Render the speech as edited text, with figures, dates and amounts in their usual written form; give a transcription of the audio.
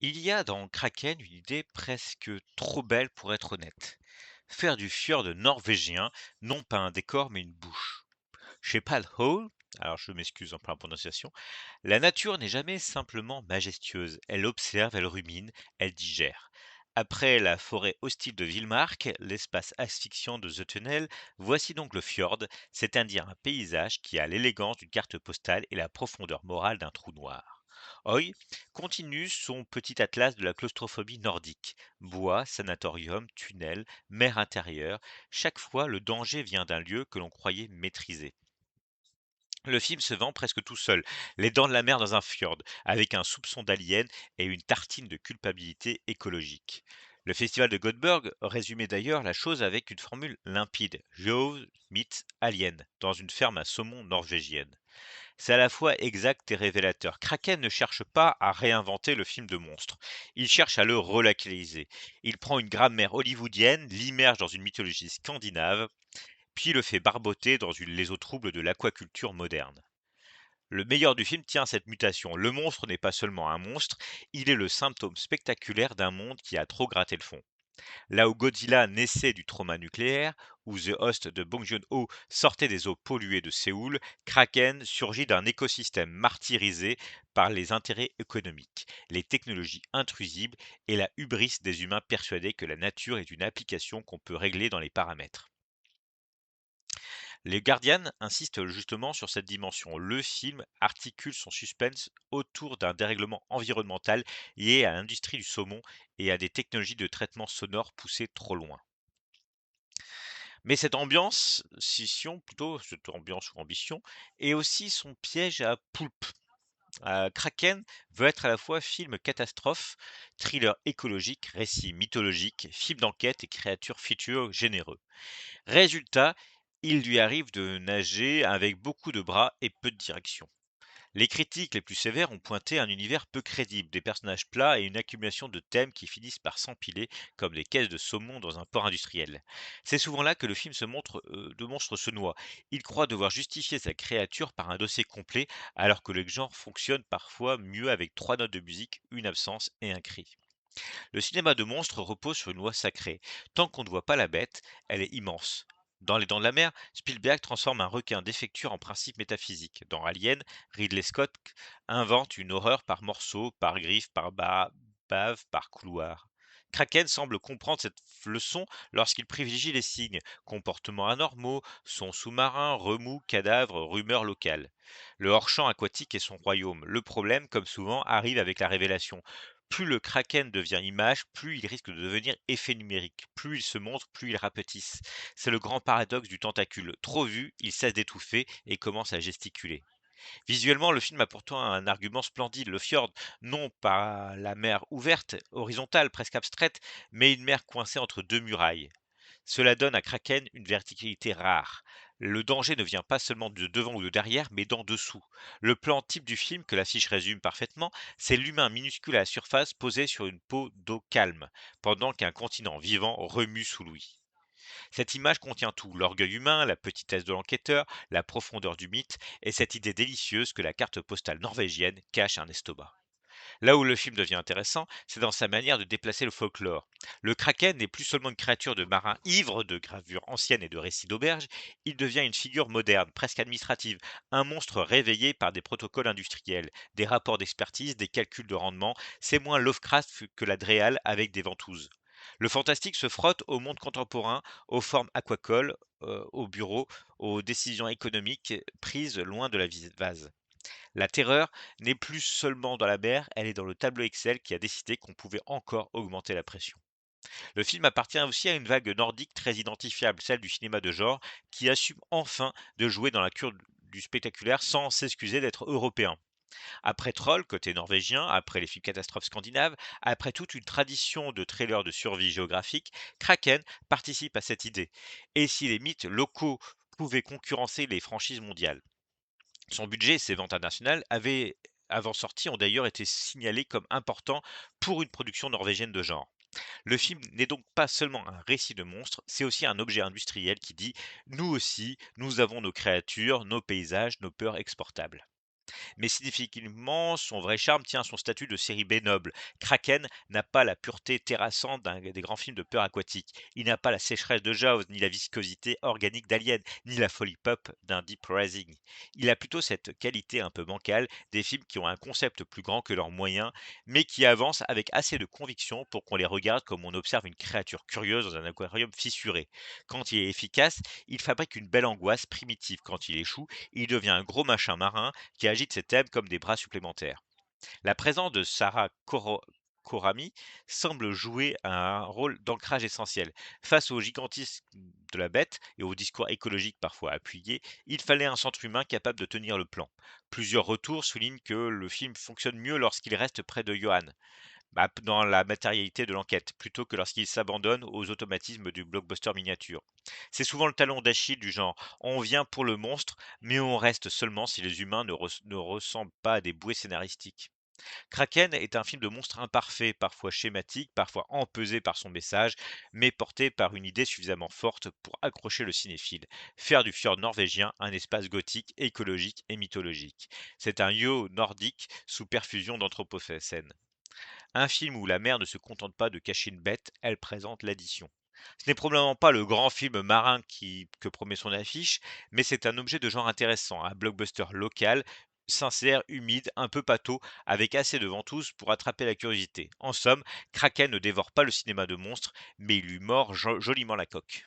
Il y a dans Kraken une idée presque trop belle pour être honnête. Faire du fjord norvégien, non pas un décor mais une bouche. Chez Pal Hall, alors je m'excuse pour la prononciation, la nature n'est jamais simplement majestueuse. Elle observe, elle rumine, elle digère. Après la forêt hostile de Villemark, l'espace asphyxiant de The Tunnel, voici donc le fjord, c'est-à-dire un paysage qui a l'élégance d'une carte postale et la profondeur morale d'un trou noir. Hoy continue son petit atlas de la claustrophobie nordique. Bois, sanatorium, tunnel, mer intérieure, chaque fois le danger vient d'un lieu que l'on croyait maîtrisé. Le film se vend presque tout seul, les dents de la mer dans un fjord, avec un soupçon d'alien et une tartine de culpabilité écologique. Le festival de Göteborg résumait d'ailleurs la chose avec une formule limpide, Jaws meets Alien, dans une ferme à saumon norvégienne. C'est à la fois exact et révélateur. Kraken ne cherche pas à réinventer le film de monstre, il cherche à le relocaliser. Il prend une grammaire hollywoodienne, l'immerge dans une mythologie scandinave, puis le fait barboter dans les eaux troubles de l'aquaculture moderne. Le meilleur du film tient à cette mutation. Le monstre n'est pas seulement un monstre, il est le symptôme spectaculaire d'un monde qui a trop gratté le fond. Là où Godzilla naissait du trauma nucléaire, où The Host de Bong Joon-ho sortait des eaux polluées de Séoul, Kraken surgit d'un écosystème martyrisé par les intérêts économiques, les technologies intrusives et la hubris des humains persuadés que la nature est une application qu'on peut régler dans les paramètres. Les Guardians insistent justement sur cette dimension. Le film articule son suspense autour d'un dérèglement environnemental lié à l'industrie du saumon et à des technologies de traitement sonore poussées trop loin. Mais cette ambiance, scission plutôt, cette ambiance ou ambition, est aussi son piège à poulpe. Kraken veut être à la fois film catastrophe, thriller écologique, récit mythologique, film d'enquête et créature future généreux. Résultat, il lui arrive de nager avec beaucoup de bras et peu de direction. Les critiques les plus sévères ont pointé un univers peu crédible, des personnages plats et une accumulation de thèmes qui finissent par s'empiler comme des caisses de saumon dans un port industriel. C'est souvent là que le film de monstre se noie. Il croit devoir justifier sa créature par un dossier complet, alors que le genre fonctionne parfois mieux avec trois notes de musique, une absence et un cri. Le cinéma de monstres repose sur une loi sacrée. Tant qu'on ne voit pas la bête, elle est immense. Dans Les Dents de la Mer, Spielberg transforme un requin défectueux en principe métaphysique. Dans Alien, Ridley Scott invente une horreur par morceaux, par griffes, bave, par couloir. Kraken semble comprendre cette leçon lorsqu'il privilégie les signes, comportements anormaux, sons sous-marins, remous, cadavres, rumeurs locales. Le hors-champ aquatique est son royaume. Le problème, comme souvent, arrive avec la révélation. Plus le kraken devient image, plus il risque de devenir effet numérique. Plus il se montre, plus il rapetisse. C'est le grand paradoxe du tentacule. Trop vu, il cesse d'étouffer et commence à gesticuler. Visuellement, le film a pourtant un argument splendide. Le fjord, non pas la mer ouverte, horizontale, presque abstraite, mais une mer coincée entre deux murailles. Cela donne à Kraken une verticalité rare. Le danger ne vient pas seulement de devant ou de derrière, mais d'en dessous. Le plan type du film, que l'affiche résume parfaitement, c'est l'humain minuscule à la surface posé sur une peau d'eau calme, pendant qu'un continent vivant remue sous lui. Cette image contient tout, l'orgueil humain, la petitesse de l'enquêteur, la profondeur du mythe, et cette idée délicieuse que la carte postale norvégienne cache un estomac. Là où le film devient intéressant, c'est dans sa manière de déplacer le folklore. Le kraken n'est plus seulement une créature de marins ivres de gravures anciennes et de récits d'auberges, il devient une figure moderne, presque administrative, un monstre réveillé par des protocoles industriels, des rapports d'expertise, des calculs de rendement. C'est moins Lovecraft que la Dréal avec des ventouses. Le fantastique se frotte au monde contemporain, aux formes aquacoles, aux bureaux, aux décisions économiques prises loin de la vase. La terreur n'est plus seulement dans la mer, elle est dans le tableau Excel qui a décidé qu'on pouvait encore augmenter la pression. Le film appartient aussi à une vague nordique très identifiable, celle du cinéma de genre, qui assume enfin de jouer dans la cure du spectaculaire sans s'excuser d'être européen. Après Troll, côté norvégien, après les films catastrophes scandinaves, après toute une tradition de trailers de survie géographique, Kraken participe à cette idée. Et si les mythes locaux pouvaient concurrencer les franchises mondiales? Son budget et ses ventes internationales avant sortie, ont d'ailleurs été signalés comme importants pour une production norvégienne de genre. Le film n'est donc pas seulement un récit de monstres, c'est aussi un objet industriel qui dit nous aussi, nous avons nos créatures, nos paysages, nos peurs exportables. Mais significativement, son vrai charme tient à son statut de série B noble. Kraken n'a pas la pureté terrassante des grands films de peur aquatique. Il n'a pas la sécheresse de Jaws, ni la viscosité organique d'Alien, ni la folie pop d'un Deep Rising. Il a plutôt cette qualité un peu bancale des films qui ont un concept plus grand que leurs moyens, mais qui avancent avec assez de conviction pour qu'on les regarde comme on observe une créature curieuse dans un aquarium fissuré. Quand il est efficace, il fabrique une belle angoisse primitive. Quand il échoue, il devient un gros machin marin qui agite ses thèmes comme des bras supplémentaires. La présence de Korami semble jouer un rôle d'ancrage essentiel. Face au gigantisme de la bête et au discours écologique parfois appuyé, il fallait un centre humain capable de tenir le plan. Plusieurs retours soulignent que le film fonctionne mieux lorsqu'il reste près de Johan, dans la matérialité de l'enquête, plutôt que lorsqu'il s'abandonne aux automatismes du blockbuster miniature. C'est souvent le talon d'Achille du genre on vient pour le monstre, mais on reste seulement si les humains ne ressemblent pas à des bouées scénaristiques. Kraken est un film de monstre imparfait, parfois schématique, parfois empesé par son message, mais porté par une idée suffisamment forte pour accrocher le cinéphile. Faire du fjord norvégien un espace gothique, écologique et mythologique. C'est un yo nordique sous perfusion d'anthropocène. Un film où la mère ne se contente pas de cacher une bête, elle présente l'addition. Ce n'est probablement pas le grand film marin que promet son affiche, mais c'est un objet de genre intéressant, un blockbuster local, sincère, humide, un peu pâteau, avec assez de ventouse pour attraper la curiosité. En somme, Kraken ne dévore pas le cinéma de monstres, mais il lui mord joliment la coque.